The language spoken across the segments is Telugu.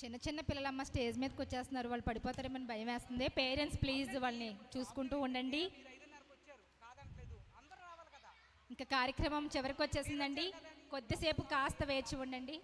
చిన్న చిన్న పిల్లలమ్మ స్టేజ్ మీదకి వచ్చేస్తున్నారు, వాళ్ళు పడిపోతారేమని భయం వేస్తుంది. పేరెంట్స్ ప్లీజ్ వాళ్ళని చూసుకుంటూ ఉండండి. ఇంకా కార్యక్రమం చివరికి వచ్చేసిందండి, కొద్దిసేపు కాస్త వేచి ఉండండి.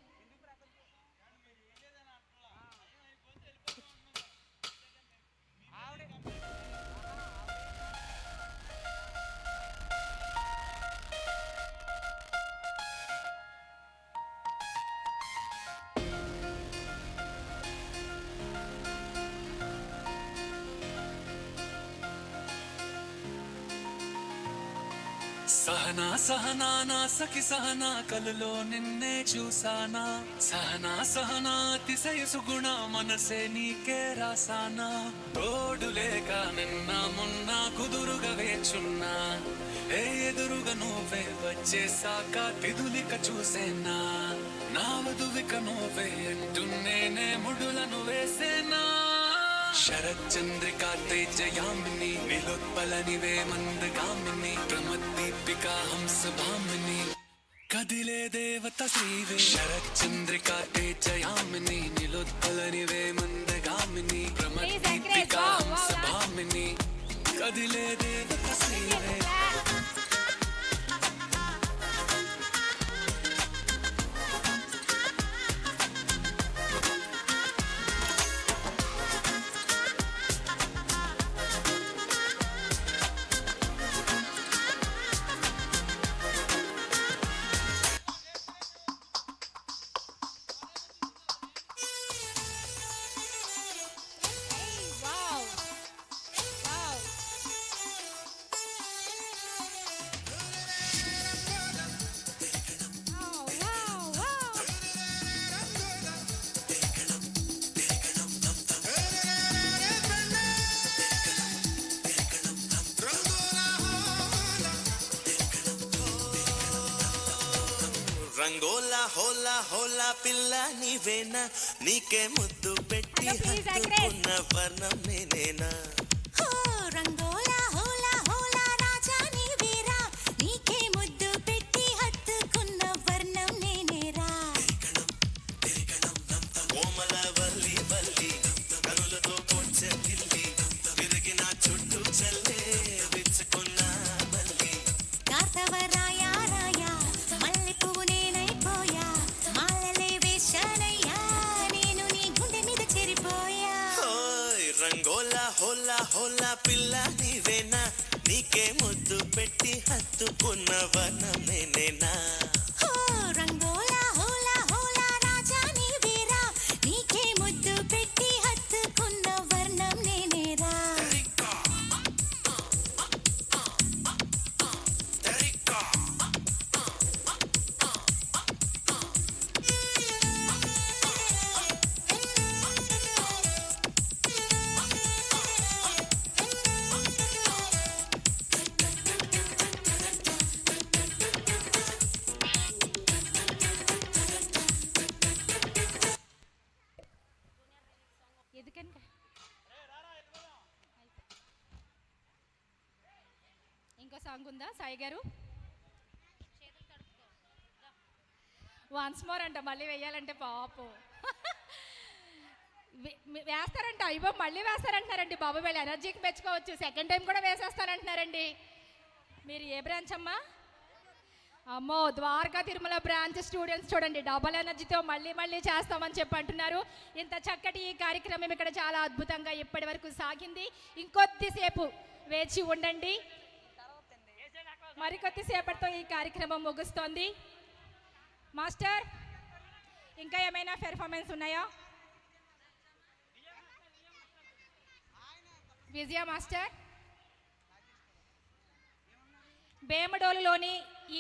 సహనా సహనా నా సఖి సహనా కలలో నిన్నే చూసానా సహనా సహనా అతిశయ సుగుణ మనసే నీకే రాసానా తోడు లేక నిన్న మొన్న కుదురుగా వేచున్నా ఏ ఎదురుగా నువ్వే వచ్చేసాక తిదులిక చూసేనా నా వధువిక నువ్వే అంటున్నేనే ముడులను వేసేనా శరచంద్రికా తేజయామిని నిలుత్పలనివే మందగామిని ప్రమద్దీపికా హంసభామిని కదిలే దేవత శ్రీవే శరచంద్రికా తేజయామిని నిలుత్పలనివే మందగామిని ప్రమద్దీపికా హంసభామిని కదిలే దేవత శ్రీవే. రంగోలా హోలా హోలా పిల్ల నీవేనా నీకే ముద్దు పెట్టి హత్తుకున్న వర్ణం నేనేనా రంగోలా హోలా హోలా రాజా నీవేరా నీకే ముద్దు పెట్టి హత్తుకున్న వర్ణం నేనేరా కోమల వల్లి వల్లి కనులతో పొచ్చ గిల్లి తిరిగిన చుట్టూ చల్లే విచ్చుకున్న మల్లి కార్తవ రాయా రాయా మల్లె పువ్వు నేనైపోయా మాలలే వేశానయ్యా నేను నీ గుండె మీద చేరిపోయా రంగోలా హోలా హోలా పిల్ల నీవేనా నీకే ముద్దు పెట్టి హత్తుకున్న వర్ణం నేనేనా రంగోలా హోలా హోలా రాజా నీవేరా నీకే ముద్దు పెట్టి హత్తుకున్న వర్ణం నేనేరా ఎందుకని ఇంకో సాంగ్ ఉందా సాయి గారు? వన్స్ మోర్ అంట, మళ్ళీ వేయాలంటే పాపం వేస్తారంట. అయ్యో మళ్ళీ వేస్తారంటున్నారండి బాబు, వీళ్ళు ఎనర్జీకి మెచ్చుకోవచ్చు, సెకండ్ టైం కూడా వేసేస్తారంటున్నారండి. మీరు ఏ బ్రాంచ్ అమ్మా? అమ్మో, ద్వారకా తిరుమల బ్రాంచ్ స్టూడెంట్స్ చూడండి, డబల్ ఎనర్జీతో మళ్ళీ మళ్ళీ చేస్తామని చెప్పి అంటున్నారు. ఇంత చక్కటి ఈ కార్యక్రమం ఇక్కడ చాలా అద్భుతంగా ఇప్పటి వరకు సాగింది. ఇంకొద్దిసేపు వేచి ఉండండి, మరికొద్దిసేపటితో ఈ కార్యక్రమం ముగుస్తోంది. మాస్టర్, ఇంకా ఏమైనా పెర్ఫార్మెన్స్ ఉన్నాయా? విజయ మాస్టర్, బేమడోలులోని ఈ